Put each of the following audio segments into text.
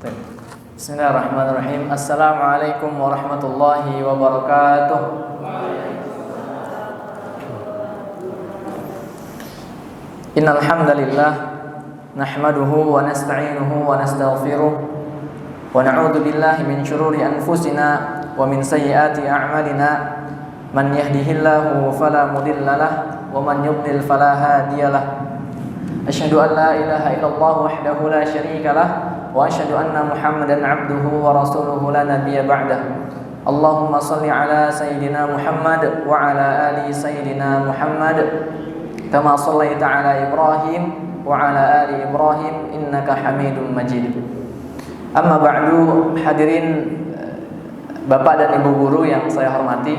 Bismillahirrahmanirrahim. Assalamualaikum warahmatullahi wabarakatuh. Innal hamdalillah nahmaduhu wa nasta'inuhu wa nastaghfiruh wa na'udzu billahi min shururi anfusina wa min sayyiati a'malina. Man yahdihillahu fala mudilla lahu wa man yudlil fala hadiya lahu. Asyhadu an la ilaha illallah wahdahu la syarika lahu wa asyhadu anna Muhammadan 'abduhu wa rasuluhu la nabiyya ba'dahu. Allahumma shalli ala sayyidina Muhammad wa ala ali sayyidina Muhammad kama shallaita ala Ibrahim wa ala ali Ibrahim innaka Hamidum Majid. Amma ba'du, hadirin Bapak dan Ibu guru yang saya hormati.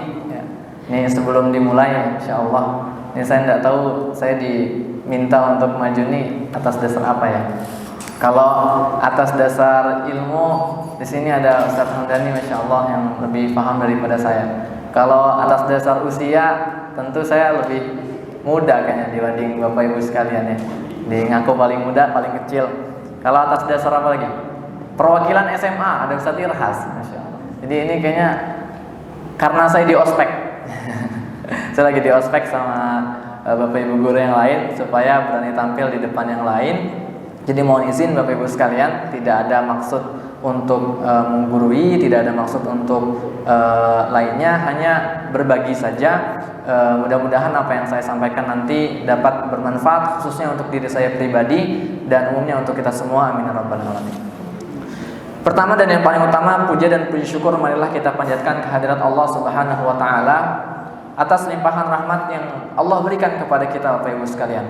Ini sebelum dimulai insyaallah, ini saya tidak tahu saya diminta untuk maju nih atas dasar apa ya. Kalau atas dasar ilmu, di sini ada Ustaz Hamdani, masya Allah, yang lebih paham daripada saya. Kalau atas dasar usia, tentu saya lebih muda kayaknya dibanding Bapak Ibu sekalian ya. Di ngaku paling muda, paling kecil. Kalau atas dasar apa lagi? Perwakilan SMA, ada Ustaz Irhas, masya Allah. Jadi ini kayaknya karena saya di ospek. Saya lagi di ospek sama Bapak Ibu guru yang lain supaya berani tampil di depan yang lain. Jadi mohon izin Bapak Ibu sekalian, tidak ada maksud untuk menggurui, tidak ada maksud untuk lainnya, hanya berbagi saja. Mudah-mudahan apa yang saya sampaikan nanti dapat bermanfaat, khususnya untuk diri saya pribadi dan umumnya untuk kita semua. Amin ya rabbal alamin. Pertama dan yang paling utama, puja dan puji syukur marilah kita panjatkan kehadirat Allah Subhanahu wa taala atas limpahan rahmat yang Allah berikan kepada kita Bapak Ibu sekalian.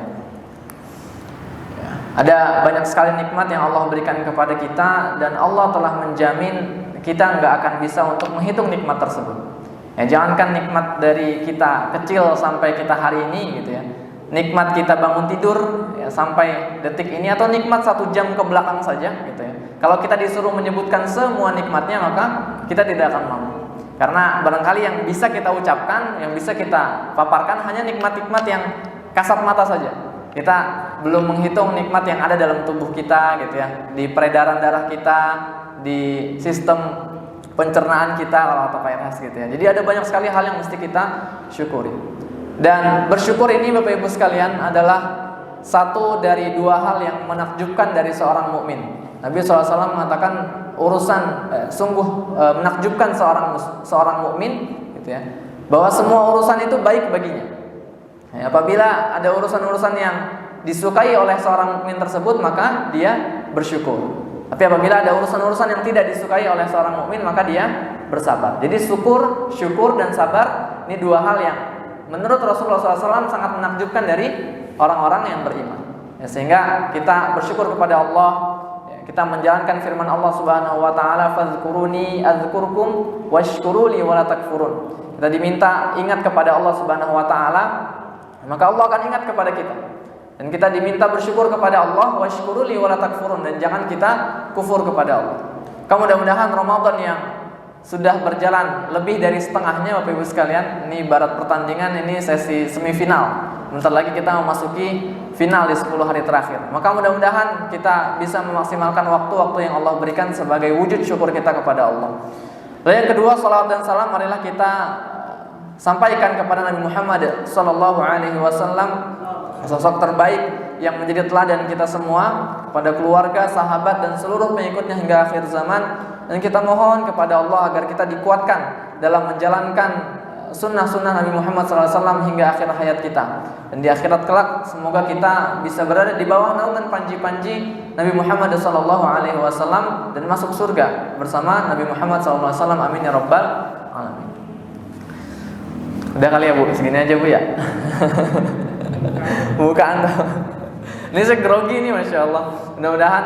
Ada banyak sekali nikmat yang Allah berikan kepada kita, dan Allah telah menjamin kita nggak akan bisa untuk menghitung nikmat tersebut. Ya, jangankan nikmat dari kita kecil sampai kita hari ini gitu ya. Nikmat kita bangun tidur ya, sampai detik ini, atau nikmat 1 jam ke belakang saja gitu ya. Kalau kita disuruh menyebutkan semua nikmatnya, maka kita tidak akan mampu. Karena barangkali yang bisa kita ucapkan, yang bisa kita paparkan hanya nikmat-nikmat yang kasat mata saja. Kita belum menghitung nikmat yang ada dalam tubuh kita gitu ya, di peredaran darah kita, di sistem pencernaan kita kalau kata Pak Irhas gitu ya. Jadi ada banyak sekali hal yang mesti kita syukuri. Dan bersyukur ini Bapak Ibu sekalian adalah satu dari 2 hal yang menakjubkan dari seorang mukmin. Nabi SAW mengatakan sungguh menakjubkan seorang mukmin gitu ya, bahwa semua urusan itu baik baginya. Ya, apabila ada urusan-urusan yang disukai oleh seorang mukmin tersebut, maka dia bersyukur. Tapi apabila ada urusan-urusan yang tidak disukai oleh seorang mukmin, maka dia bersabar. Jadi syukur dan sabar ini 2 hal yang menurut Rasulullah SAW sangat menakjubkan dari orang-orang yang beriman. Ya, sehingga kita bersyukur kepada Allah. Ya, kita menjalankan firman Allah Subhanahu Wa Taala, "Fadzkuruni adzkurkum washkuruli wala takfurun." Kita diminta ingat kepada Allah Subhanahu Wa Taala, maka Allah akan ingat kepada kita. Dan kita diminta bersyukur kepada Allah, washkuruli wala takfurun, dan jangan kita kufur kepada Allah. Mudah-mudahan Ramadan yang sudah berjalan lebih dari setengahnya Bapak Ibu sekalian, ini ibarat pertandingan, ini sesi semifinal. Bentar lagi kita memasuki final di 10 hari terakhir. Maka mudah-mudahan kita bisa memaksimalkan waktu-waktu yang Allah berikan sebagai wujud syukur kita kepada Allah. Lalu yang kedua, salawat dan salam marilah kita sampaikan kepada Nabi Muhammad sallallahu alaihi wasallam, sosok terbaik yang menjadi teladan kita semua, pada keluarga, sahabat dan seluruh pengikutnya hingga akhir zaman. Dan kita mohon kepada Allah agar kita dikuatkan dalam menjalankan sunnah-sunnah Nabi Muhammad SAW hingga akhir hayat kita. Dan di akhirat kelak semoga kita bisa berada di bawah naungan panji-panji Nabi Muhammad SAW dan masuk surga bersama Nabi Muhammad SAW. Amin ya rabbal alamin. Udah kali ya Bu, segini aja Bu ya. Buka Anda. Ini saya grogi nih, masya Allah. Mudah-mudahan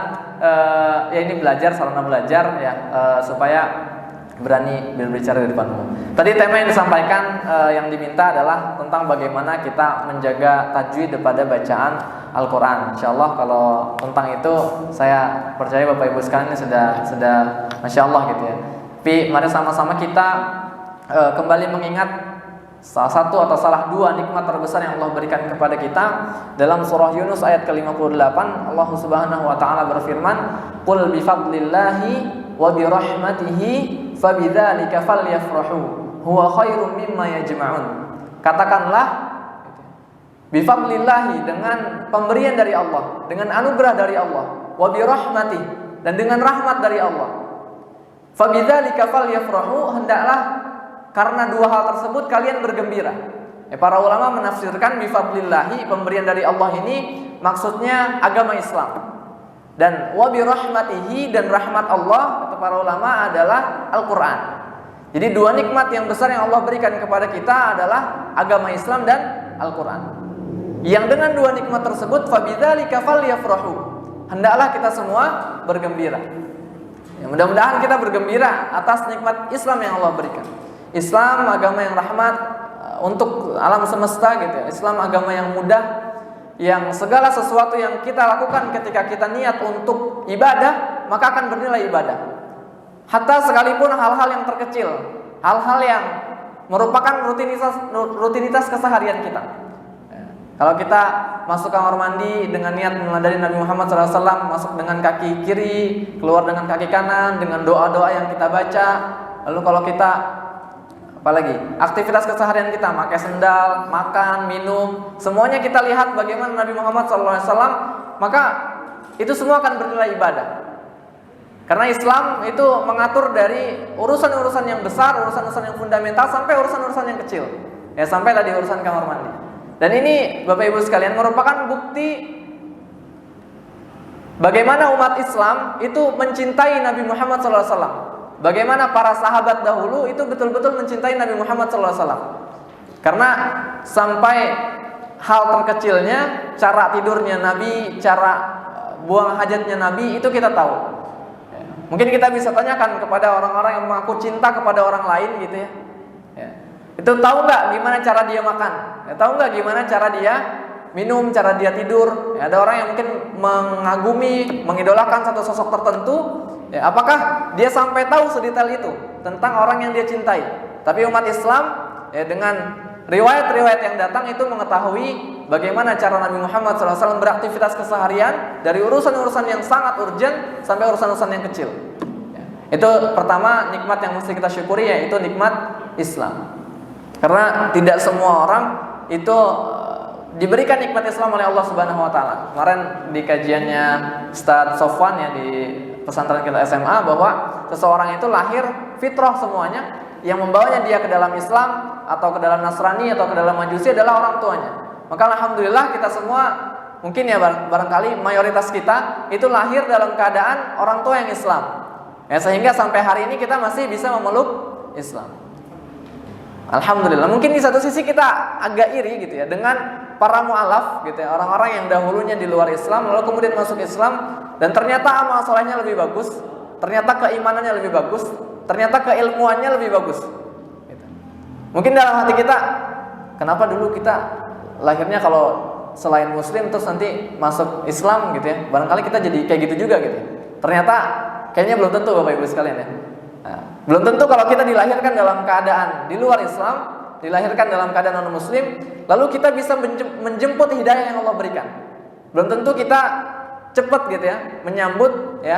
ya ini belajar, sarana belajar ya, supaya berani berbicara di depan umum. Tadi tema yang disampaikan, yang diminta adalah tentang bagaimana kita menjaga tajwid pada bacaan Al-Quran. Insya Allah kalau tentang itu saya percaya Bapak Ibu sekalian ini sudah masya Allah gitu ya. Tapi mari sama-sama kita kembali mengingat salah satu atau salah dua nikmat terbesar yang Allah berikan kepada kita. Dalam surah Yunus ayat ke-58, Allah Subhanahu wa taala berfirman, "Qul bi fadlillahi wa bi rahmatihi fabidzalika falyafrahu huwa khairum mimma yajma'un." Katakanlah, bi fadlillahi, dengan pemberian dari Allah, dengan anugerah dari Allah, wa bi rahmatihi, dan dengan rahmat dari Allah. Fabidzalika falyafrahu, hendaklah karena dua hal tersebut kalian bergembira. Para ulama menafsirkan bifadlillahi, pemberian dari Allah ini maksudnya agama Islam. Dan wa bi rahmatihi, dan rahmat Allah kata para ulama adalah Al-Qur'an. Jadi dua nikmat yang besar yang Allah berikan kepada kita adalah agama Islam dan Al-Qur'an. Yang dengan dua nikmat tersebut fabidzalika falyafrahu, hendaklah kita semua bergembira. Ya, mudah-mudahan kita bergembira atas nikmat Islam yang Allah berikan. Islam agama yang rahmat untuk alam semesta gitu ya. Islam agama yang mudah, yang segala sesuatu yang kita lakukan ketika kita niat untuk ibadah maka akan bernilai ibadah. Hatta sekalipun hal-hal yang terkecil, hal-hal yang merupakan rutinitas keseharian kita. Kalau kita masuk kamar mandi dengan niat meneladani Nabi Muhammad SAW, masuk dengan kaki kiri, keluar dengan kaki kanan, dengan doa-doa yang kita baca. Lalu kalau kita apalagi aktivitas keseharian kita, pakai sendal, makan, minum, semuanya kita lihat bagaimana Nabi Muhammad SAW, maka itu semua akan bernilai ibadah. Karena Islam itu mengatur dari urusan-urusan yang besar, urusan-urusan yang fundamental, sampai urusan-urusan yang kecil. Ya, sampai tadi urusan kamar mandi. Dan ini Bapak Ibu sekalian merupakan bukti bagaimana umat Islam itu mencintai Nabi Muhammad SAW. Bagaimana para sahabat dahulu itu betul-betul mencintai Nabi Muhammad SAW. Karena sampai hal terkecilnya, cara tidurnya Nabi, cara buang hajatnya Nabi, itu kita tahu. Mungkin kita bisa tanyakan kepada orang-orang yang mengaku cinta kepada orang lain gitu ya. Itu tahu nggak gimana cara dia makan? Tahu nggak gimana cara dia minum, cara dia tidur? Ada orang yang mungkin mengagumi, mengidolakan satu sosok tertentu. Apakah dia sampai tahu sedetail itu tentang orang yang dia cintai? Tapi umat Islam dengan riwayat-riwayat yang datang itu mengetahui bagaimana cara Nabi Muhammad SAW beraktivitas keseharian, dari urusan-urusan yang sangat urgent sampai urusan-urusan yang kecil. Itu pertama nikmat yang mesti kita syukuri, yaitu nikmat Islam. Karena tidak semua orang itu diberikan nikmat Islam oleh Allah Subhanahu wa taala. Kemarin di kajiannya Ustaz Sofwan ya di pesantren kita SMA, bahwa seseorang itu lahir fitrah semuanya, yang membawanya dia ke dalam Islam atau ke dalam Nasrani atau ke dalam Majusi adalah orang tuanya. Maka alhamdulillah kita semua, mungkin ya barangkali mayoritas kita itu lahir dalam keadaan orang tua yang Islam. Ya, sehingga sampai hari ini kita masih bisa memeluk Islam. Alhamdulillah. Mungkin di satu sisi kita agak iri gitu ya dengan para mu'alaf gitu ya, orang-orang yang dahulunya di luar Islam lalu kemudian masuk Islam, dan ternyata amal solehnya lebih bagus, ternyata keimanannya lebih bagus, ternyata keilmuannya lebih bagus gitu. Mungkin dalam hati kita, kenapa dulu kita lahirnya kalau selain muslim terus nanti masuk Islam gitu ya, barangkali kita jadi kayak gitu juga gitu. Ternyata kayaknya belum tentu Bapak Ibu sekalian ya. Belum tentu kalau kita dilahirkan dalam keadaan di luar Islam, dilahirkan dalam keadaan non muslim, lalu kita bisa menjemput hidayah yang Allah berikan. Belum tentu kita cepat gitu ya menyambut ya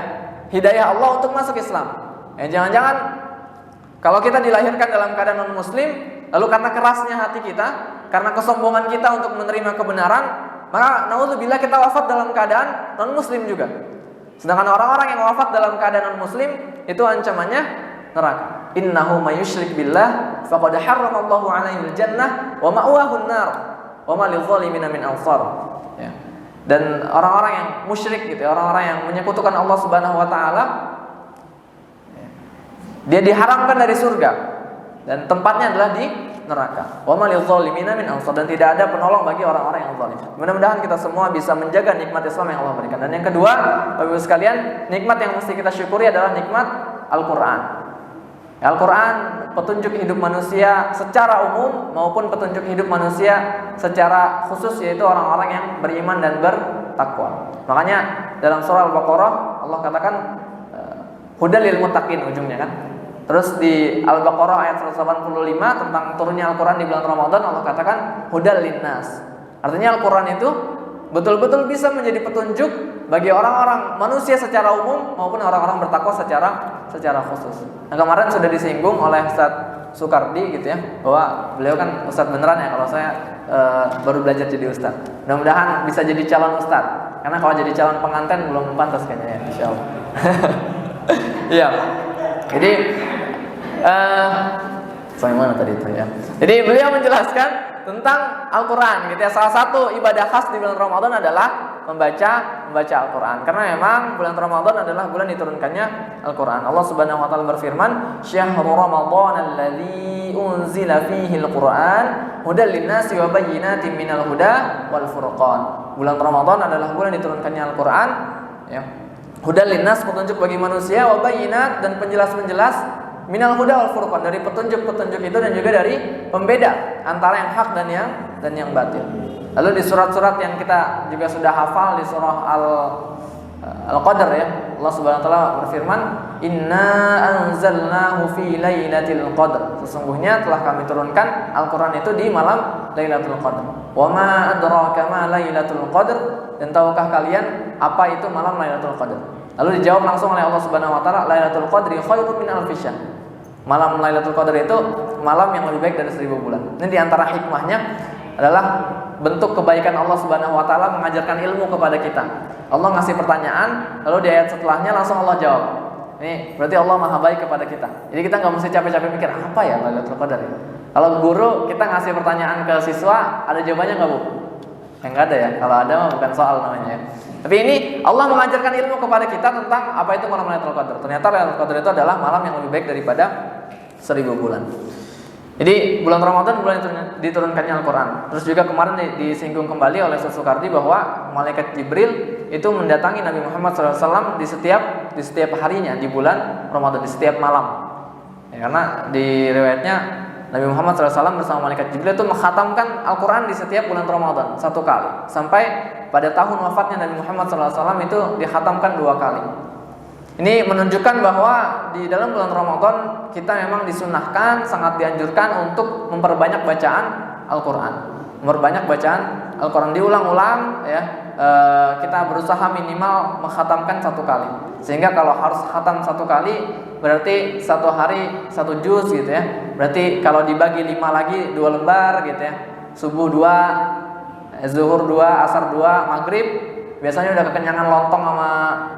hidayah Allah untuk masuk Islam. Jangan-jangan kalau kita dilahirkan dalam keadaan non muslim, lalu karena kerasnya hati kita, karena kesombongan kita untuk menerima kebenaran, maka naudzubillah kita wafat dalam keadaan non muslim juga. Sedangkan orang-orang yang wafat dalam keadaan non muslim itu ancamannya neraka. Innahu may yusyrik billah faqad harramallahu 'alaihi al-jannah wa ma'wahu an-nar wa ma lidh-dhalimina min ansar. Ya. Dan orang-orang yang musyrik gitu, orang-orang yang menyekutukan Allah Subhanahu wa taala, dia diharamkan dari surga dan tempatnya adalah di neraka. Wa ma lidh-dhalimina min ansar, dan tidak ada penolong bagi orang-orang yang zalim. Mudah-mudahan kita semua bisa menjaga nikmat Islam yang Allah berikan. Dan yang kedua, Bapak Ibu sekalian, nikmat yang mesti kita syukuri adalah nikmat Al-Qur'an. Al-Quran petunjuk hidup manusia secara umum maupun petunjuk hidup manusia secara khusus, yaitu orang-orang yang beriman dan bertakwa. Makanya dalam surah Al-Baqarah Allah katakan hudal lil muttaqin ujungnya kan. Terus di Al-Baqarah ayat 185 tentang turunnya Al-Quran di bulan Ramadan, Allah katakan hudal linnas. Artinya Al-Quran itu betul-betul bisa menjadi petunjuk bagi orang-orang manusia secara umum maupun orang-orang bertakwa secara khusus. Nah, kemarin sudah disinggung oleh Ustaz Sukardi gitu ya, bahwa beliau kan Ustaz beneran ya, kalau saya baru belajar jadi Ustaz. Mudah-mudahan bisa jadi calon Ustaz, karena kalau jadi calon pengantin belum pantas kayaknya ya, insyaallah. Iya. Jadi sampai mana tadi itu ya. Jadi beliau menjelaskan tentang Al-Quran gitu ya. Salah satu ibadah khas di bulan Ramadan adalah membaca Al-Quran. Karena memang bulan Ramadan adalah bulan diturunkannya Al-Quran. Allah Subhanahu wa taala berfirman, "Syahrul Ramadan alladzi unzila fihi Al-Quran hudal linnasi wa bayyinatin minal huda wal furqan." Bulan Ramadan adalah bulan diturunkannya Al-Quran ya. Hudal linnas, petunjuk bagi manusia, wa bayyinat, dan penjelas-penjelas minal huda wal furqan, dari petunjuk-petunjuk itu dan juga dari pembeda antara yang hak dan yang batil. Lalu di surat-surat yang kita juga sudah hafal, di surah Al-Qadr ya, Allah Subhanahu wa taala berfirman, "Inna anzalnahu fi lailatul qadr." Sesungguhnya telah kami turunkan Al-Qur'an itu di malam Lailatul Qadar. "Wa ma adraka ma Lailatul Qadr?" Dan tahukah kalian apa itu malam Lailatul Qadar? Lalu dijawab langsung oleh Allah Subhanahu wa taala, "Lailatul Qadri khairun min alfi syahr." Malam Lailatul Qadar itu malam yang lebih baik dari 1000 bulan. Ini di antara hikmahnya adalah bentuk kebaikan Allah Subhanahu wa taala mengajarkan ilmu kepada kita. Allah ngasih pertanyaan, lalu di ayat setelahnya langsung Allah jawab. Ini berarti Allah Maha baik kepada kita. Jadi kita nggak mesti capek-capek mikir apa ya Lailatul Qadar ya. Kalau guru kita ngasih pertanyaan ke siswa, ada jawabannya nggak, Bu? Nggak ada ya. Kalau ada mah bukan soal namanya ya. Tapi ini Allah mengajarkan ilmu kepada kita tentang apa itu malam Lailatul Qadar. Ternyata Lailatul Qadar itu adalah malam yang lebih baik daripada 1000 bulan. Jadi bulan Ramadan bulan diturunkannya Al-Quran. Terus juga kemarin disinggung kembali oleh Ustaz Sukardi bahwa malaikat Jibril itu mendatangi Nabi Muhammad SAW di setiap harinya di bulan Ramadan, di setiap malam. Ya, karena di riwayatnya Nabi Muhammad SAW bersama malaikat Jibril itu mengkhatamkan Al-Quran di setiap bulan Ramadan 1 kali. Sampai pada tahun wafatnya Nabi Muhammad SAW itu dikhatamkan 2 kali. Ini menunjukkan bahwa di dalam bulan Ramadan kita memang disunahkan, sangat dianjurkan untuk memperbanyak bacaan Al-Quran. Memperbanyak bacaan Al-Quran, diulang-ulang ya. Kita berusaha minimal mengkhatamkan 1 kali. Sehingga kalau harus khatam 1 kali berarti 1 hari 1 juz gitu ya. Berarti kalau dibagi 5 lagi 2 lembar gitu ya. Subuh 2, zuhur 2, asar 2, maghrib biasanya udah kekenyangan lontong sama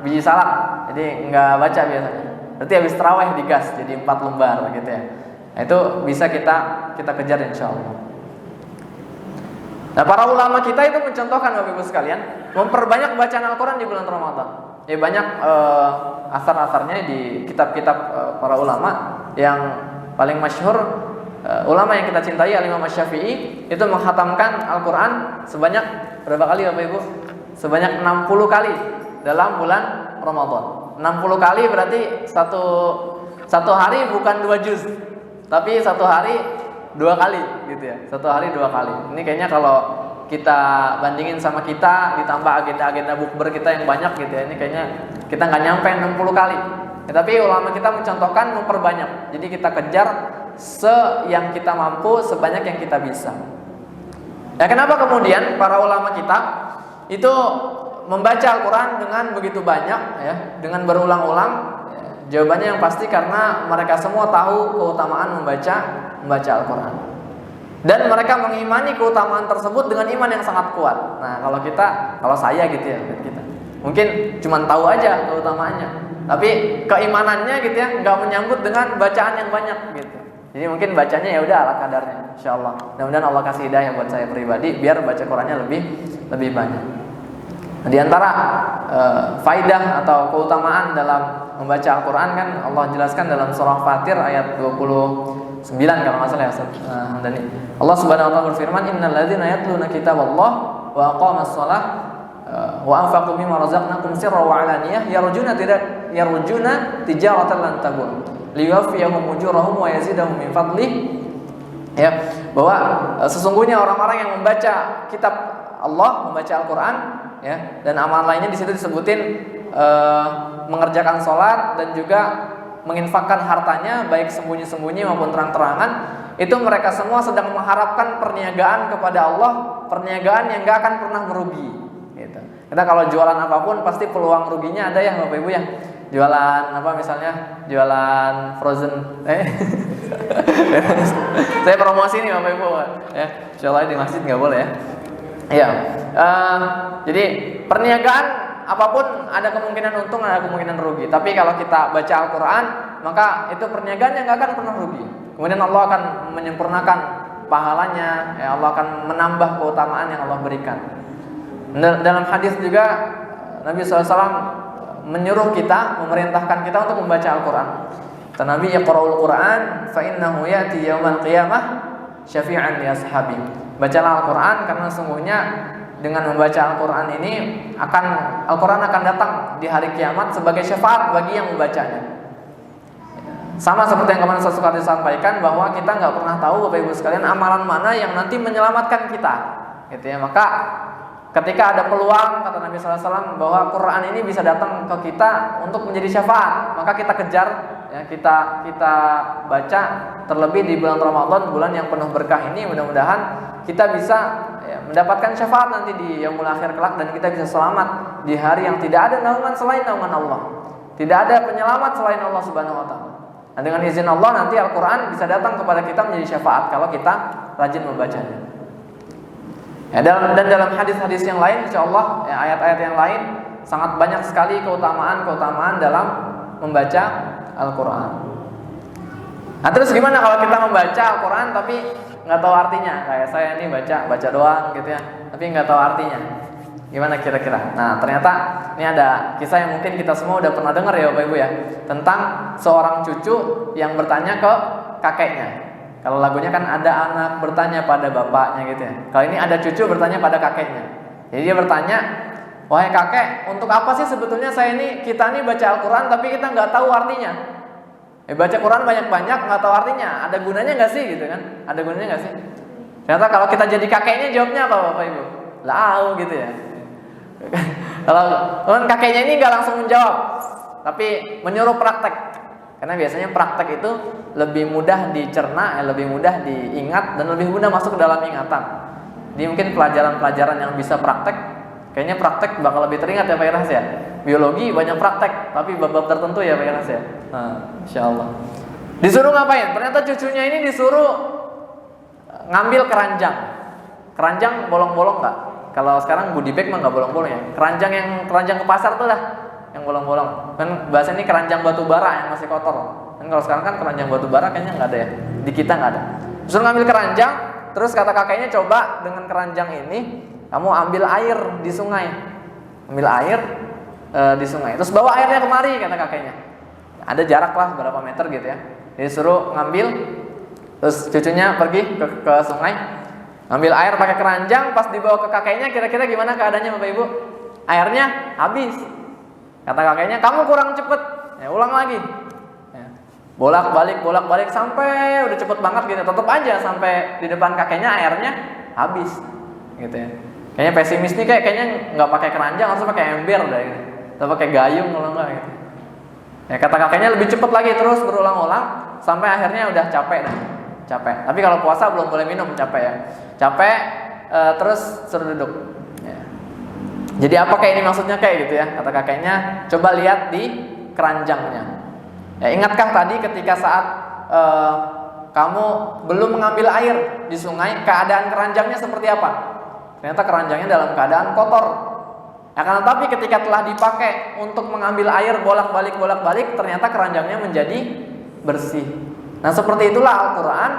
biji salak, jadi nggak baca biasanya. Berarti habis tarawih digas jadi 4 lembar gitu ya. Nah, itu bisa kita kejar insya Allah. Nah, para ulama kita itu mencontohkan Bapak Ibu sekalian memperbanyak bacaan Al-Quran di bulan Ramadan. Ya banyak asar-asarnya di kitab-kitab para ulama. Yang paling masyhur ulama yang kita cintai Al-Imam Asy-Syafi'i itu menghatamkan Al-Quran sebanyak berapa kali Bapak Ibu? Sebanyak 60 kali dalam bulan Ramadan. 60 kali berarti satu hari bukan 2 juz, tapi 1 hari 2 kali gitu ya. 1 hari 2 kali. Ini kayaknya kalau kita bandingin sama kita ditambah agenda-agenda bukber kita yang banyak gitu ya, ini kayaknya kita nggak nyampe 60 kali. Ya, tapi ulama kita mencontohkan memperbanyak. Jadi kita kejar yang kita mampu, sebanyak yang kita bisa. Ya, kenapa kemudian para ulama kita itu membaca Al-Quran dengan begitu banyak ya, dengan berulang-ulang ya, jawabannya yang pasti karena mereka semua tahu keutamaan membaca Al-Quran, dan mereka mengimani keutamaan tersebut dengan iman yang sangat kuat. Nah, kalau saya gitu ya, kita mungkin cuma tahu aja keutamaannya, tapi keimanannya gitu ya nggak menyambut dengan bacaan yang banyak gitu. Jadi mungkin bacanya ya udah ala kadarnya, insyaallah. Mudah-mudahan Allah kasih hidayah buat saya pribadi biar baca Qurannya lebih banyak. Di antara faidah atau keutamaan dalam membaca Al-Quran kan Allah jelaskan dalam surah Fatir ayat 29 kalau nggak salah ya Ustaz Hamdani. Allah Subhanahu wa taala berfirman, "Innal ladzina yatluna kitaballah wa aqamas shalah wa anfaqu mimma razaqnakum sirran wa 'alaniyah yarjuna tijaratan lan tabur liyuwaffiyahum ujurahum wa yazidahum min fadlih." Ya, bahwa sesungguhnya orang-orang yang membaca kitab Allah, membaca Al-Quran ya, dan amalan lainnya di situ disebutin mengerjakan sholat dan juga menginfakkan hartanya baik sembunyi-sembunyi maupun terang-terangan, itu mereka semua sedang mengharapkan perniagaan kepada Allah, perniagaan yang gak akan pernah merugi gitu. Kita kalau jualan apapun pasti peluang ruginya ada ya Bapak Ibu ya. Jualan apa misalnya, jualan frozen saya promosi nih Bapak Ibu ya. Insyaallah di masjid nggak boleh ya. Iya. Jadi perniagaan apapun ada kemungkinan untung, ada kemungkinan rugi. Tapi kalau kita baca Al-Quran, maka itu perniagaan yang nggak akan pernah rugi. Kemudian Allah akan menyempurnakan pahalanya, ya Allah akan menambah keutamaan yang Allah berikan. Dalam hadis juga Nabi SAW menyuruh kita, memerintahkan kita untuk membaca Al-Quran. Kata Nabi, "Iqra'ul Qur'an fa innahu ya'ti yaumal qiyamah syafi'an li ashabi." Bacalah Al-Quran karena sungguhnya dengan membaca Al-Quran ini Al-Quran akan datang di hari kiamat sebagai syafaat bagi yang membacanya. Sama seperti yang kemarin saya suka disampaikan, bahwa kita nggak pernah tahu Bapak Ibu sekalian amalan mana yang nanti menyelamatkan kita, gitu ya. Maka ketika ada peluang, kata Nabi SAW, bahwa Quran ini bisa datang ke kita untuk menjadi syafaat, maka kita kejar, ya, kita baca, terlebih di bulan Ramadan, bulan yang penuh berkah ini. Mudah-mudahan kita bisa mendapatkan syafaat nanti di yaumul akhir kelak, dan kita bisa selamat di hari yang tidak ada naungan selain naungan Allah, tidak ada penyelamat selain Allah Subhanahu Wa Taala. Nah, dengan izin Allah nanti Al-Quran bisa datang kepada kita menjadi syafaat kalau kita rajin membacanya. Ya, dan dalam hadis-hadis yang lain, insya Allah, ya, ayat-ayat yang lain, sangat banyak sekali keutamaan dalam membaca Al-Quran. Nah, terus gimana kalau kita membaca Al-Quran tapi nggak tahu artinya? Kayak saya ini baca doang gitu ya, tapi nggak tahu artinya. Gimana kira-kira? Nah, ternyata ini ada kisah yang mungkin kita semua udah pernah dengar ya Bapak Ibu ya, tentang seorang cucu yang bertanya ke kakeknya. Kalau lagunya kan ada anak bertanya pada bapaknya gitu ya. Kalau ini ada cucu bertanya pada kakeknya. Jadi dia bertanya, "Wahai kakek, untuk apa sih sebetulnya kita ini baca Al-Quran tapi kita nggak tahu artinya? Baca Quran banyak-banyak nggak tahu artinya. Ada gunanya nggak sih gitu kan? Ada gunanya nggak sih?" Ternyata kalau kita jadi kakeknya jawabnya apa Bapak Ibu? Lau gitu ya. Kalau kakeknya ini nggak langsung menjawab, tapi menyuruh praktek. Karena biasanya praktek itu lebih mudah dicerna, lebih mudah diingat, dan lebih mudah masuk ke dalam ingatan. Jadi mungkin pelajaran-pelajaran yang bisa praktek, kayaknya praktek bakal lebih teringat ya Pak Iras ya. Biologi banyak praktek, tapi bab-bab tertentu ya Pak Iras ya. Insya Allah. Disuruh ngapain? Ternyata cucunya ini disuruh ngambil keranjang. Keranjang bolong-bolong nggak? Kalau sekarang goodie bag mah nggak bolong-bolong ya. Keranjang ke pasar tuh lah, yang bolong-bolong. Kan bahasa ini keranjang batu bara yang masih kotor. Kan kalau sekarang kan keranjang batu bara kayaknya nggak ada ya. Di kita nggak ada. Terus ngambil keranjang, terus kata kakeknya, "Coba dengan keranjang ini kamu ambil air di sungai." Ambil air di sungai. Terus bawa airnya kemari, kata kakeknya. Ada jarak lah berapa meter gitu ya. Jadi suruh ngambil, terus cucunya pergi ke sungai. Ambil air pakai keranjang, pas dibawa ke kakeknya, kira-kira gimana keadaannya Bapak Ibu? Airnya habis. Kata kakeknya, "Kamu kurang cepet." Ya, ulang lagi. Ya. Bolak-balik sampai udah cepet banget gitu. Tetap aja sampai di depan kakeknya airnya habis. Gitu ya. Kayaknya pesimis nih, kayaknya nggak pakai keranjang, harus pakai ember dah gitu. Atau pakai gayung kalau nggak gitu. Ya, kata kakeknya lebih cepet lagi, terus berulang-ulang sampai akhirnya udah capek dah. Capek. Tapi kalau puasa belum boleh minum, capek ya. Capek, terus suruh duduk. Ya. Jadi apa kayak ini maksudnya kayak gitu ya? Kata kakeknya, "Coba lihat di keranjangnya. Ya, ingatkah tadi ketika saat kamu belum mengambil air di sungai, keadaan keranjangnya seperti apa? Ternyata keranjangnya dalam keadaan kotor. Akan tetapi ketika telah dipakai untuk mengambil air bolak-balik, ternyata keranjangnya menjadi bersih." Nah, seperti itulah Al-Quran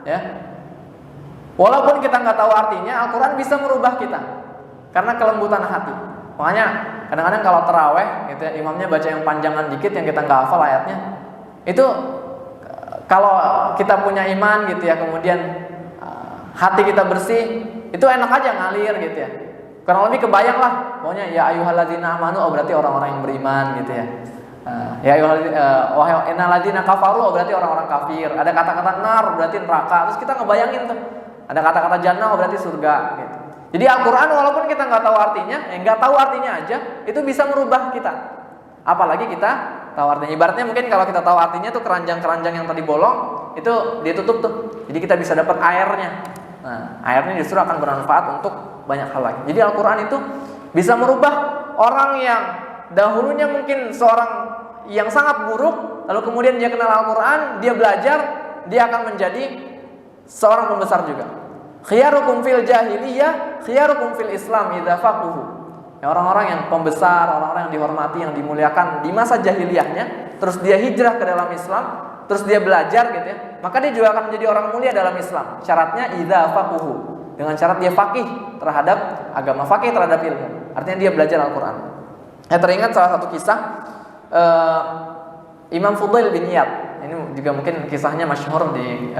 ya. Walaupun kita nggak tahu artinya, Al-Quran bisa merubah kita karena kelembutan hati. Makanya kadang-kadang kalau taraweh gitu ya, imamnya baca yang panjangan dikit yang kita nggak hafal ayatnya, itu kalau kita punya iman gitu ya, kemudian hati kita bersih, itu enak aja ngalir gitu ya. Kurang lebih kebayang lah, pokoknya ya ayyuhalladzina amanu, oh berarti orang-orang yang beriman gitu ya. Ya innalladzina kafaru, berarti orang-orang kafir. Ada kata-kata nar, berarti neraka. Terus kita ngebayangin tuh. Ada kata-kata jannah, berarti surga gitu. Jadi Al-Quran walaupun kita nggak tahu artinya, nggak tahu artinya aja, itu bisa merubah kita. apalagi kita tahu artinya. Ibaratnya mungkin kalau kita tahu artinya tuh keranjang-keranjang yang tadi bolong itu dia tutup tuh, jadi kita bisa dapat airnya. Nah, airnya justru akan bermanfaat untuk banyak hal lagi. Jadi Al-Quran itu bisa merubah orang yang dahulunya mungkin seorang yang sangat buruk, lalu kemudian dia kenal Al-Quran, dia belajar, dia akan menjadi seorang pembesar juga. Khiyarukum fil jahiliyah, khiyarukum fil Islam idza faquhu. Ya, orang-orang yang pembesar, orang-orang yang dihormati, yang dimuliakan di masa jahiliyahnya, terus dia hijrah ke dalam Islam, terus dia belajar gitu ya, maka dia juga akan menjadi orang mulia dalam Islam. Syaratnya idza faquhu, dengan syarat dia faqih terhadap agama, faqih terhadap ilmu. Artinya dia belajar Al-Quran. Teringat salah satu kisah Imam Fudail bin Iyad. Ini juga mungkin kisahnya masyhur di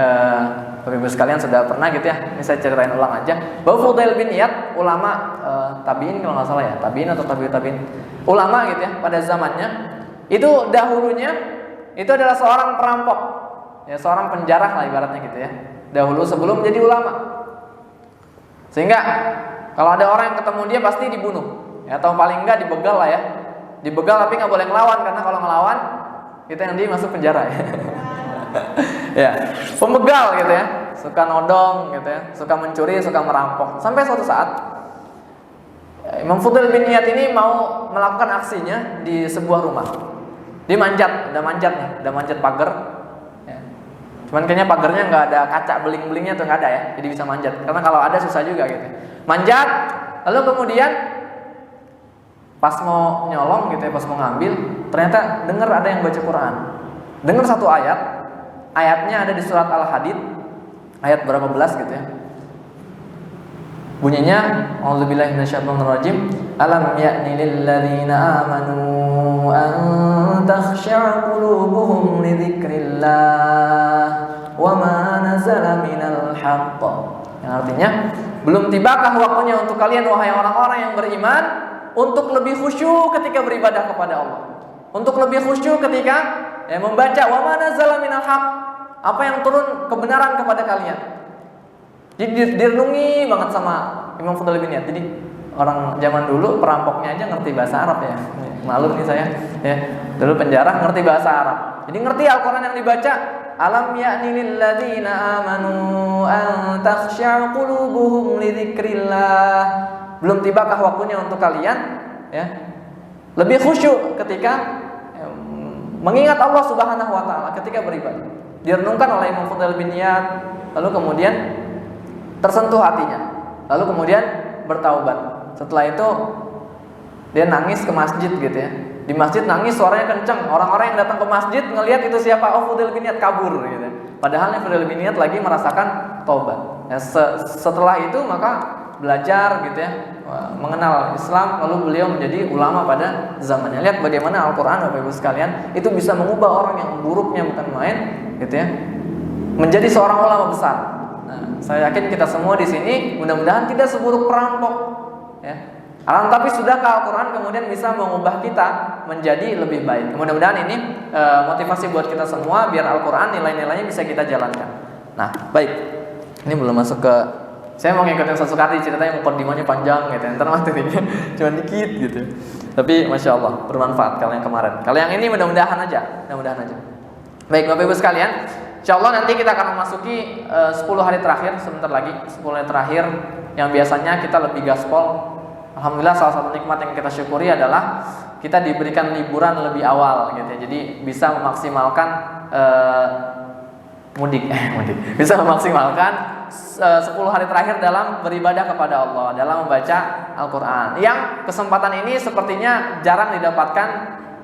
Bapak Ibu sekalian sudah pernah gitu ya. Ini saya ceritain ulang aja. Bahwa Fudail bin Iyad ulama tabi'in kalau nggak salah ya, tabi'in atau tabi'in ulama gitu ya pada zamannya. Itu dahulunya itu adalah seorang perampok, ya seorang penjarah lah ibaratnya gitu ya. Dahulu sebelum menjadi ulama. Sehingga kalau ada orang yang ketemu dia pasti dibunuh, ya, atau paling enggak dibegal lah ya. Dibegal tapi nggak boleh ngelawan, karena kalau ngelawan kita yang masuk penjara ya. Ya, pembegal gitu ya, suka nodong gitu ya, suka mencuri, suka merampok. Sampai suatu saat Imam Fudail bin Iyad ini mau melakukan aksinya di sebuah rumah. Dia manjat, udah manjat pagar. Ya. Cuman kayaknya pagarnya nggak ada kaca beling-belingnya tuh, nggak ada ya, jadi bisa manjat. Karena kalau ada susah juga gitu. Manjat, lalu kemudian pas mau nyolong gitu ya, pas mau ngambil, ternyata dengar ada yang baca Quran. Dengar satu ayat, ayatnya ada di surat Al-Hadid, ayat berapa belas gitu ya. Bunyinya, A'udzubillahi minasyaitonirrajim, alam ya'ni lil ladzina amanu an takhsha'a qulubuhum li dzikrillah wa ma nazala minal haqq. Yang artinya, belum tibakah waktunya untuk kalian wahai orang-orang yang beriman untuk lebih khusyuk ketika beribadah kepada Allah, untuk lebih khusyuk ketika membaca wa ma nazala minal haqq, apa yang turun kebenaran kepada kalian. Jadi direnungi banget sama Imam Fudail bin Iyad. Jadi orang zaman dulu perampoknya aja ngerti bahasa Arab ya. Malu nih saya ya. Dulu penjara ngerti bahasa Arab. Jadi ngerti Al-Quran yang dibaca. Alam ya'ni lil ladzina amanu an takhsha'a qulubuhum li dzikrillah. Belum tibakah waktunya untuk kalian ya lebih khusyuk ketika mengingat Allah Subhanahu wa taala ketika beribadah. Direnungkan oleh Imam Fudail bin Iyad, lalu kemudian tersentuh hatinya, lalu kemudian bertaubat. Setelah itu dia nangis ke masjid gitu ya. Di masjid nangis, suaranya kenceng. Orang-orang yang datang ke masjid ngelihat itu siapa? Oh, Fudail bin Iyad, kabur gitu. Padahal Fudail bin Iyad lagi merasakan taubat. Ya, setelah itu maka belajar gitu ya, mengenal Islam, lalu beliau menjadi ulama pada zamannya. Lihat bagaimana Al-Quran Bapak Ibu sekalian itu bisa mengubah orang yang buruknya bukan main gitu ya, menjadi seorang ulama besar. Nah, saya yakin kita semua di sini mudah-mudahan tidak seburuk perampok ya. Tapi sudahkah Al-Quran kemudian bisa mengubah kita menjadi lebih baik? Mudah-mudahan ini motivasi buat kita semua biar Al-Quran nilai-nilainya bisa kita jalankan. Nah, baik. Ini belum masuk ke, saya mau ngikutin Sasukati, ceritanya mukadimahnya panjang gitu. Ntar materinya cuma dikit gitu. Tapi Masya Allah bermanfaat kalau yang kemarin. Kalau yang ini mudah-mudahan aja. Baik Bapak Ibu sekalian, insya Allah nanti kita akan memasuki 10 hari terakhir, sebentar lagi 10 hari terakhir yang biasanya kita lebih gaspol. Alhamdulillah salah satu nikmat yang kita syukuri adalah kita diberikan liburan lebih awal gitu ya. Jadi bisa memaksimalkan mudik. Bisa memaksimalkan 10 hari terakhir dalam beribadah kepada Allah, dalam membaca Al-Quran. Yang kesempatan ini sepertinya jarang didapatkan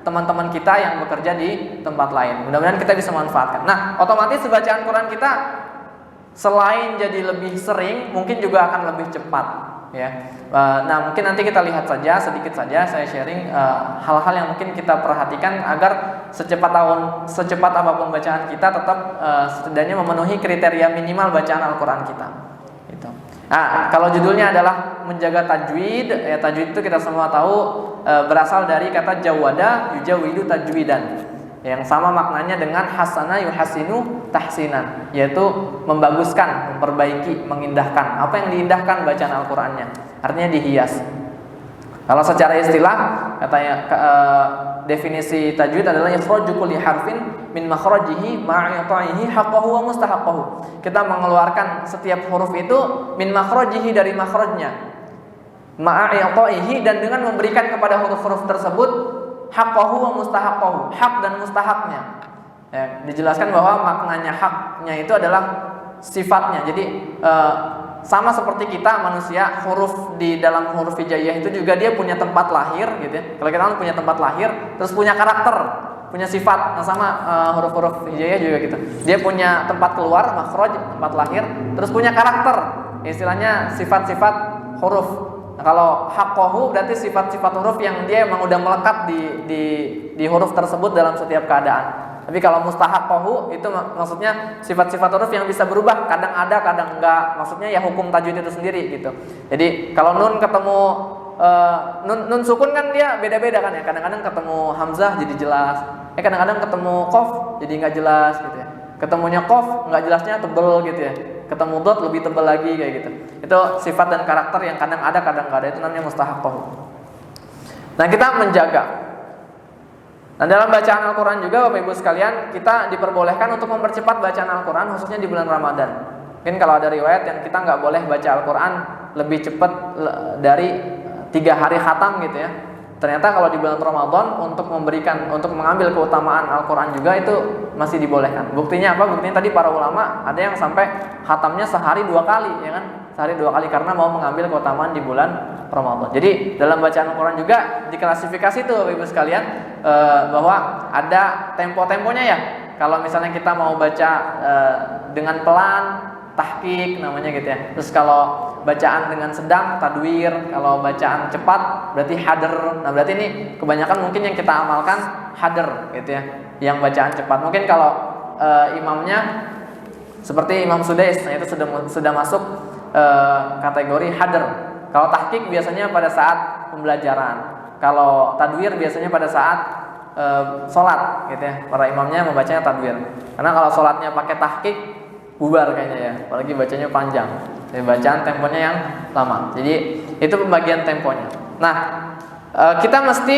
teman-teman kita yang bekerja di tempat lain. Mudah-mudahan kita bisa manfaatkan. Nah, otomatis bacaan Quran kita selain jadi lebih sering, mungkin juga akan lebih cepat ya. Nah, mungkin nanti kita lihat saja sedikit saja saya sharing hal-hal yang mungkin kita perhatikan agar secepat apapun bacaan kita tetap setidaknya memenuhi kriteria minimal bacaan Al-Quran kita. Gitu. Nah, kalau judulnya adalah menjaga tajwid, ya tajwid itu kita semua tahu berasal dari kata jawada yujawidu tajwidan, yang sama maknanya dengan hasana yuhasinu tahsinan, yaitu membaguskan, memperbaiki, mengindahkan. Apa yang diindahkan bacaan Al-Qur'annya? Artinya dihias. Kalau secara istilah katanya definisi tajwid adalah ikhraju kulli harfin min makhrajihi ma'i'ta'ihi haqqahu wa mustahaqqahu. Kita mengeluarkan setiap huruf itu min makhrajihi dari makhrajnya, ma'i'ta'ihi dan dengan memberikan kepada huruf-huruf tersebut haqqahu wa mustahaqqahu, hak dan mustahaknya. Ya, dijelaskan bahwa maknanya haknya itu adalah sifatnya. Jadi sama seperti kita manusia, huruf di dalam huruf hijaiyah itu juga dia punya tempat lahir gitu ya. Kalau kita kan punya tempat lahir, terus punya karakter, punya sifat. Nah sama huruf-huruf hijaiyah juga gitu. Dia punya tempat keluar, makhraj, tempat lahir, terus punya karakter. Istilahnya sifat-sifat huruf. Nah, kalau haqqahu berarti sifat-sifat huruf yang dia emang udah melekat di huruf tersebut dalam setiap keadaan. Tapi kalau mustahaqqahu itu maksudnya sifat-sifat huruf yang bisa berubah, kadang ada, kadang enggak. Maksudnya ya hukum tajwid itu sendiri gitu. Jadi kalau nun ketemu nun sukun kan dia beda-beda kan ya. Kadang-kadang ketemu hamzah jadi jelas. Kadang-kadang ketemu qaf jadi enggak jelas gitu ya. Ketemunya qaf enggak jelasnya tebel gitu ya. Ketemu dot lebih tebel lagi kayak gitu. Itu sifat dan karakter yang kadang ada, kadang enggak ada. Itu namanya mustahaqqahu. Nah, kita menjaga. Nah, dalam bacaan Al-Quran juga Bapak Ibu sekalian, kita diperbolehkan untuk mempercepat bacaan Al-Quran khususnya di bulan Ramadan. Mungkin kalau ada riwayat yang kita nggak boleh baca Al-Quran lebih cepat dari 3 hari khatam gitu ya. Ternyata kalau di bulan Ramadan untuk mengambil keutamaan Al-Quran juga itu masih dibolehkan. Buktinya apa? Buktinya tadi para ulama ada yang sampai khatamnya sehari 2 kali ya kan? Sehari 2 kali karena mau mengambil keutamaan di bulan Ramadan. Jadi dalam bacaan Al-Quran juga diklasifikasi tuh Bapak Ibu sekalian bahwa ada tempo-temponya ya. Kalau misalnya kita mau baca dengan pelan, tahqiq namanya gitu ya. Terus kalau bacaan dengan sedang, tadwir. Kalau bacaan cepat berarti hadr. Nah berarti ini kebanyakan mungkin yang kita amalkan hadr gitu ya, yang bacaan cepat. Mungkin kalau imamnya seperti Imam Sudais, nah itu sudah masuk kategori hadr. Kalau tahqiq biasanya pada saat pembelajaran. Kalau tadwir biasanya pada saat sholat gitu ya. Para imamnya membacanya tadwir. Karena kalau sholatnya pakai tahqiq bubar kayaknya ya. Apalagi bacanya panjang. Jadi bacaan temponya yang lama. Jadi itu pembagian temponya. Nah, kita mesti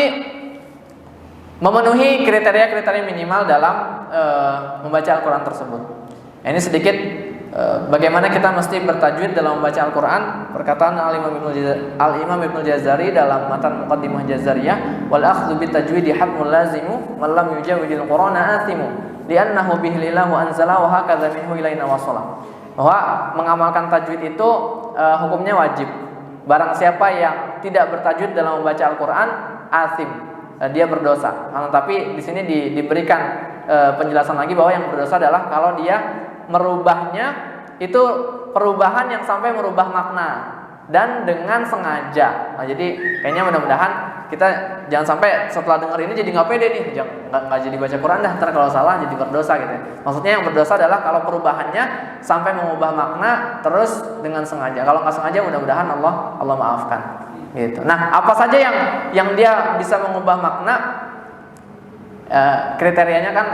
memenuhi kriteria-kriteria minimal dalam membaca Al-Quran tersebut. Ini sedikit bagaimana kita mesti bertajwid dalam membaca Al-Quran. Perkataan Al-Imam Ibnu Jazari dalam matan Muqaddimah Jazariyah, wal akhdhu bitajwidi haqqul lazimu man lam yujawwidil Qur'ana athimu li'annahu bihillahu anzala wa hakadha minhu ilaina wasala. Bahwa mengamalkan tajwid itu hukumnya wajib. Barang siapa yang tidak bertajwid dalam membaca Al-Quran, athim, dia berdosa. Tapi di sini diberikan penjelasan lagi bahwa yang berdosa adalah kalau dia merubahnya itu perubahan yang sampai merubah makna dan dengan sengaja. Nah, jadi kayaknya mudah-mudahan kita jangan sampai setelah dengar ini jadi nggak pede nih, nggak jadi baca Quran dah, ntar kalau salah jadi berdosa gitu ya. Maksudnya yang berdosa adalah kalau perubahannya sampai mengubah makna terus dengan sengaja. Kalau nggak sengaja mudah-mudahan Allah maafkan. Gitu. Nah, apa saja yang dia bisa mengubah makna? Kriterianya kan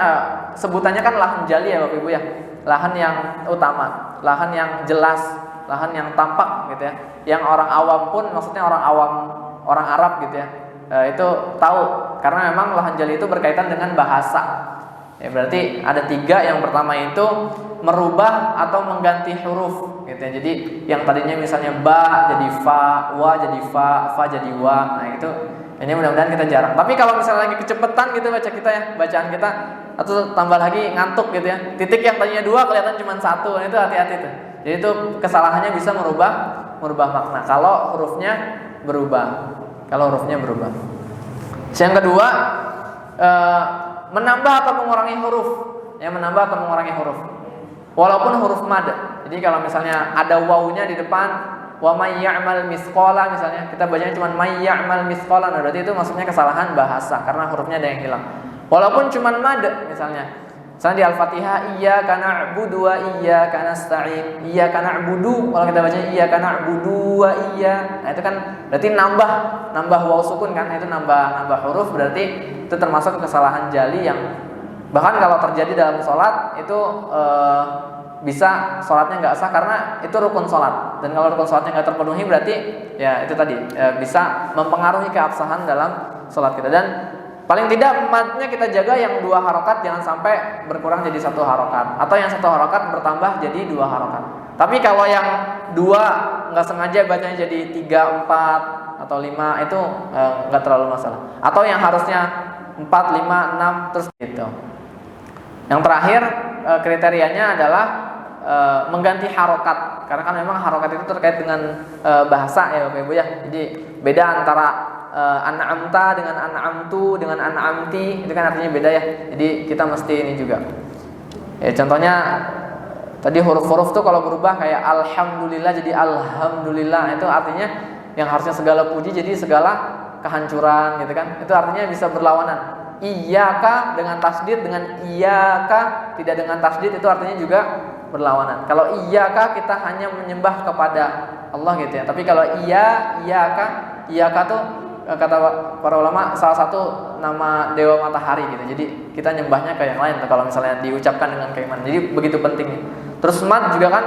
sebutannya kan lahan jali ya Bapak Ibu ya. Lahan yang utama, lahan yang jelas, lahan yang tampak gitu ya. Yang orang awam pun, maksudnya orang awam, orang Arab gitu ya, itu tahu karena memang lahan jali itu berkaitan dengan bahasa. Ya berarti ada 3. Yang pertama itu merubah atau mengganti huruf gitu ya. Jadi yang tadinya misalnya ba jadi fa, wa jadi fa jadi wa. Nah itu ini mudah-mudahan kita jarang. Tapi kalau misalnya lagi kecepatan gitu baca kita ya, bacaan kita, atau tambah lagi ngantuk gitu ya, titik yang tadinya 2 kelihatan cuma 1, itu hati-hati tuh. Jadi itu kesalahannya bisa merubah makna kalau hurufnya berubah. Yang kedua, menambah atau mengurangi huruf. Menambah atau mengurangi huruf. Walaupun huruf mad. Jadi kalau misalnya ada wawunya di depan, wa may ya'mal misqala misalnya, kita bacanya cuma may ya'mal misqala, nah berarti itu maksudnya kesalahan bahasa karena hurufnya ada yang hilang. Walaupun cuma mad misalnya di Al-Fatihah iyyaka na'budu wa iyyaka nasta'in, iyyaka na'budu, kalau kita bacanya iyyaka na'budu wa iya, nah itu kan berarti nambah waw sukun kan, itu nambah huruf, berarti itu termasuk kesalahan jali yang bahkan kalau terjadi dalam sholat itu bisa sholatnya nggak sah karena itu rukun sholat, dan kalau rukun sholatnya nggak terpenuhi berarti ya itu tadi bisa mempengaruhi keabsahan dalam sholat kita. Dan paling tidak matnya kita jaga yang 2 harokat, jangan sampai berkurang jadi 1 harokat, atau yang 1 harokat bertambah jadi 2 harokat. Tapi kalau yang 2 nggak sengaja bacanya jadi 3, 4 atau 5 itu nggak terlalu masalah. Atau yang harusnya 4, 5, 6 terus gitu. Yang terakhir kriterianya adalah mengganti harokat, karena kan memang harokat itu terkait dengan bahasa ya Bapak Ibu ya. Jadi beda antara an'amta dengan an'amtu dengan an'amti, itu kan artinya beda ya. Jadi kita mesti ini juga. Ya, contohnya tadi huruf-huruf tuh kalau berubah kayak alhamdulillah jadi alhamdulillah, itu artinya yang harusnya segala puji jadi segala kehancuran gitu kan. Itu artinya bisa berlawanan. Iyyaka dengan tasdid dengan iyyaka tidak dengan tasdid, itu artinya juga berlawanan. Kalau iyyaka kita hanya menyembah kepada Allah gitu ya. Tapi kalau iyyaka tuh kata para ulama salah satu nama dewa matahari gitu. Jadi kita nyembahnya ke yang lain tuh, kalau misalnya diucapkan dengan keimanan. Jadi begitu pentingnya. Terus mat juga kan,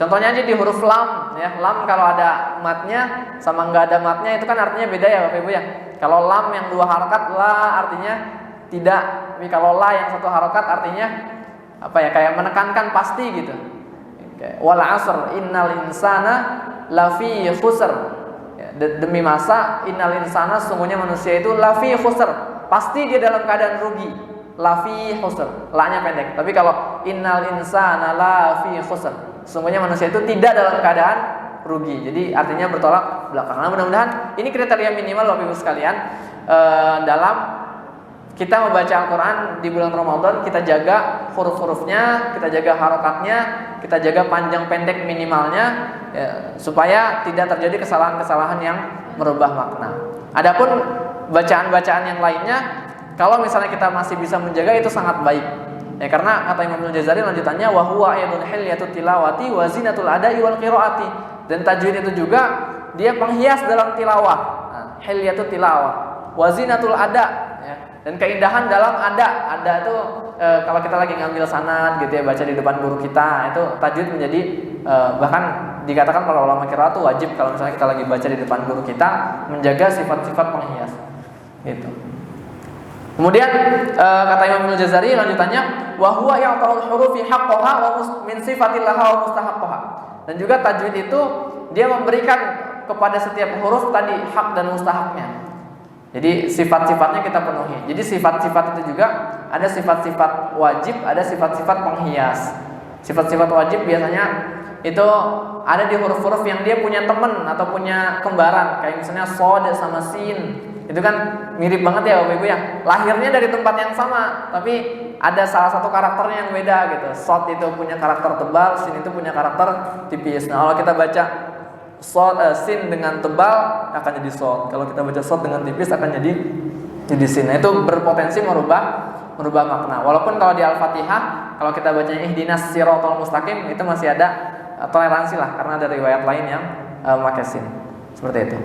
contohnya aja di huruf lam ya. Lam kalau ada matnya sama nggak ada matnya itu kan artinya beda ya Bapak Ibu ya. Kalau lam yang 2 harokat, la artinya tidak. Tapi kalau la yang 1 harokat artinya apa ya, kayak menekankan pasti gitu. Wal asr innal insana lafi khusr. Demi masa, innal insana sungguhnya manusia itu lafi khusr, pasti dia dalam keadaan rugi. Lafi khusr, la-nya pendek. Tapi kalau innal insana lafi khusr, sungguhnya manusia itu tidak dalam keadaan rugi. Jadi artinya bertolak belakang. Nah, mudah-mudahan ini kriteria minimal Bapak Ibu sekalian dalam kita membaca Al-Quran di bulan Ramadan. Kita jaga huruf-hurufnya, kita jaga harokatnya, kita jaga panjang pendek minimalnya ya, supaya tidak terjadi kesalahan-kesalahan yang merubah makna. Adapun bacaan-bacaan yang lainnya, kalau misalnya kita masih bisa menjaga, itu sangat baik ya, karena kata Imam Al-Jazari lanjutannya wa huwa ayyadun hilyatut tilawati wa zinatul adai wal qiraati. Dan tajwid itu juga dia penghias dalam tilawah. Nah, hilyatut tilawah wa zinatul ada ya. Dan keindahan dalam ada itu kalau kita lagi ngambil sanad gitu ya, baca di depan guru kita, itu tajwid menjadi bahkan dikatakan para ulama qiraat itu wajib kalau misalnya kita lagi baca di depan guru kita menjaga sifat-sifat penghias gitu. Kemudian kata Imam Al-Jazari lanjutannya wa huwa ya'ta'ul hurufi haqqaha wa min sifatillaha wa mustahaqqaha. Dan juga tajwid itu dia memberikan kepada setiap huruf tadi hak dan mustahaknya. Jadi sifat-sifatnya kita penuhi. Jadi sifat-sifat itu juga ada sifat-sifat wajib, ada sifat-sifat penghias. Sifat-sifat wajib biasanya itu ada di huruf-huruf yang dia punya teman atau punya kembaran, kayak misalnya shad sama sin. Itu kan mirip banget ya Bapak Ibu ya. Lahirnya dari tempat yang sama, tapi ada salah satu karakternya yang beda gitu. Shad itu punya karakter tebal, sin itu punya karakter tipis. Nah, kalau kita baca sin dengan tebal akan jadi shad. Kalau kita baca shad dengan tipis akan jadi sin. Nah, itu berpotensi merubah makna. Walaupun kalau di Al-Fatihah kalau kita bacanya ihdinas siratal mustaqim itu masih ada toleransi lah, karena ada riwayat lain yang memakai sin. Seperti itu.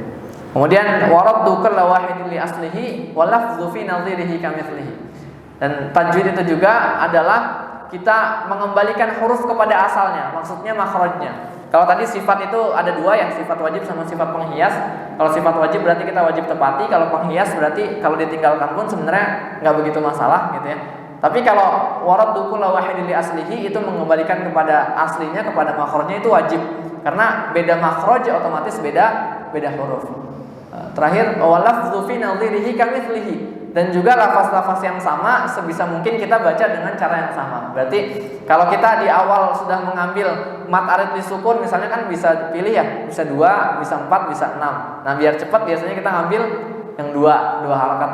Kemudian waraddu kulli wahidin li aslihi wa lafdhu fi nadhirihi kamitslihi. Dan tajwid itu juga adalah kita mengembalikan huruf kepada asalnya, maksudnya makhrajnya. Kalau tadi sifat itu ada 2 ya, sifat wajib sama sifat penghias. Kalau sifat wajib berarti kita wajib tepati, kalau penghias berarti kalau ditinggalkan pun sebenarnya nggak begitu masalah gitu ya. Tapi kalau waraddu kulli wahidin li aslihi itu mengembalikan kepada aslinya, kepada makhrajnya, itu wajib. Karena beda makhraj otomatis beda huruf. Terakhir walafdhu fi nadhirihi kamitslihi, dan juga lafaz-lafaz yang sama sebisa mungkin kita baca dengan cara yang sama. Berarti kalau kita di awal sudah mengambil mat arid disukun misalnya kan bisa pilih ya, bisa 2, bisa 4, bisa 6. Nah, biar cepat biasanya kita ngambil yang 2 harokat.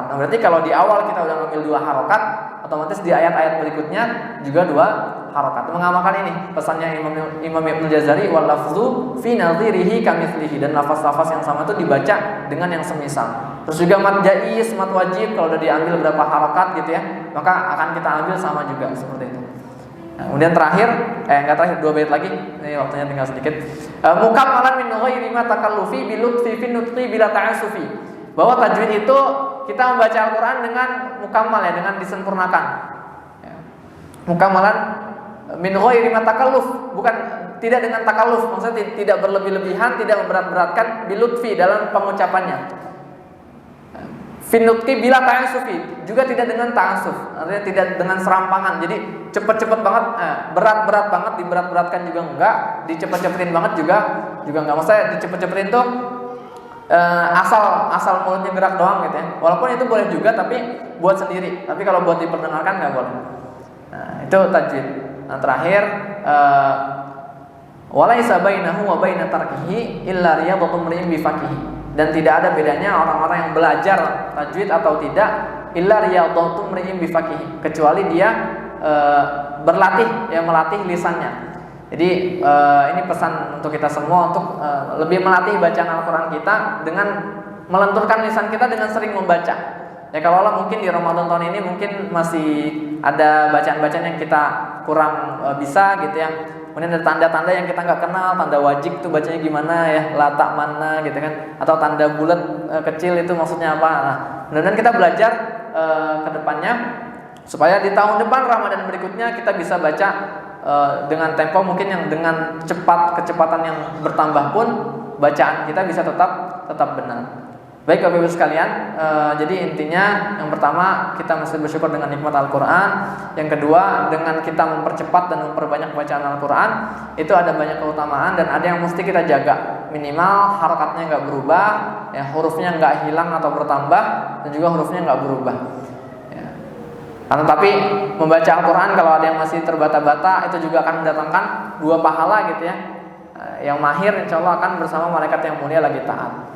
Nah, berarti kalau di awal kita udah ngambil 2 harokat, otomatis di ayat-ayat berikutnya juga 2 harokat. Mengamalkan ini pesannya Imam Ibnu Jazari wal lafzu fi nadhirihi kamitslihi, dan lafaz-lafaz yang sama itu dibaca dengan yang semisal. Terus juga mat jaiz, mat wajib kalau udah diambil berapa harokat gitu ya, maka akan kita ambil sama juga seperti itu. Nah, kemudian terakhir, enggak terakhir, 2 bait lagi. Ini waktunya tinggal sedikit. Mukammalan min ghairi ma takallufi bi lutfi fi nutqi bila ta'assufi. Bahwa tajwid itu kita membaca Al-Qur'an dengan mukammal ya, dengan disempurnakan. Ya. Mukammalan min ghairi ma takalluf, bukan tidak dengan takalluf, maksudnya tidak berlebih-lebihan, tidak memberat-beratkan, bi lutfi dalam pengucapannya. Finutki bila ta'assufi, juga tidak dengan ta'assuf, artinya tidak dengan serampangan. Jadi cepet-cepet banget, berat-berat banget, diberat-beratkan juga enggak, dicepet-cepetin banget juga enggak. Maksudnya dicepet-cepetin tuh asal mulutnya gerak doang gitu ya. Walaupun itu boleh juga, tapi buat sendiri. Tapi kalau buat diperdengarkan nggak boleh. Nah, itu tajwid. Nah, terakhir walaisa bainahu wa baina tarkihi illa riyadatu mri'in bi faqihi. Dan tidak ada bedanya orang-orang yang belajar tajwid atau tidak illa riyadatu mri'in bi faqihi, kecuali dia berlatih, ya melatih lisannya. Jadi ini pesan untuk kita semua untuk lebih melatih bacaan Al-Quran kita dengan melenturkan lisan kita dengan sering membaca. Ya kalau Allah mungkin di Ramadan tahun ini mungkin masih ada bacaan-bacaan yang kita kurang bisa gitu ya. Kemudian ada tanda-tanda yang kita nggak kenal, tanda wajib itu bacanya gimana ya, lata mana gitu kan, atau tanda bulat kecil itu maksudnya apa. Nah, mudah-mudahan kita belajar ke depannya supaya di tahun depan Ramadan berikutnya kita bisa baca dengan tempo mungkin yang dengan kecepatan yang bertambah pun bacaan kita bisa tetap benar. Baik Bapak Ibu sekalian, jadi intinya yang pertama kita mesti bersyukur dengan nikmat Al-Quran. Yang kedua, dengan kita mempercepat dan memperbanyak bacaan Al-Quran, itu ada banyak keutamaan dan ada yang mesti kita jaga. Minimal harokatnya nggak berubah, ya, hurufnya nggak hilang atau bertambah, dan juga hurufnya nggak berubah. Tapi membaca Al-Quran kalau ada yang masih terbata-bata itu juga akan mendatangkan 2 pahala gitu ya. Yang mahir insya Allah akan bersama malaikat yang mulia lagi taat.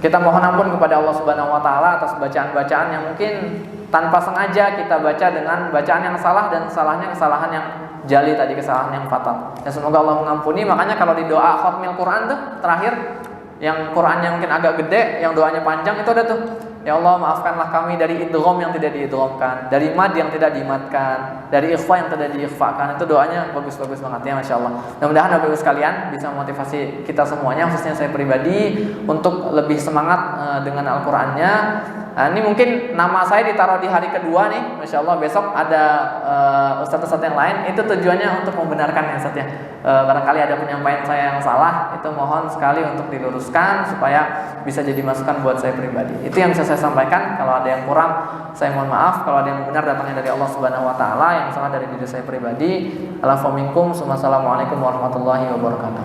Kita mohon ampun kepada Allah Subhanahu Wa Taala atas bacaan-bacaan yang mungkin tanpa sengaja kita baca dengan bacaan yang salah dan kesalahan yang jali tadi, kesalahan yang fatal. Ya semoga Allah mengampuni. Makanya kalau di doa khatmil Quran tuh terakhir yang Qurannya mungkin agak gede, yang doanya panjang itu ada tuh. Ya Allah maafkanlah kami dari idgham yang tidak diidghamkan, dari mad yang tidak dimadkan, dari ikhfa yang tidak diikhfakan. Itu doanya bagus-bagus banget ya, Masya Allah. Mudah-mudahan Bapak Ibu sekalian bisa memotivasi kita semuanya, khususnya saya pribadi, untuk lebih semangat dengan Al-Qurannya. Nah, ini mungkin nama saya ditaruh di hari kedua nih, Masya Allah. Besok ada ustadz-ustadz yang lain. Itu tujuannya untuk membenarkan ya Ustadz ya. Barangkali ada penyampaian saya yang salah, itu mohon sekali untuk diluruskan supaya bisa jadi masukan buat saya pribadi. Itu yang bisa saya sampaikan. Kalau ada yang kurang, saya mohon maaf. Kalau ada yang benar datangnya dari Allah Subhanahu Wa Taala, yang salah dari diri saya pribadi. Assalamualaikum warahmatullahi wabarakatuh.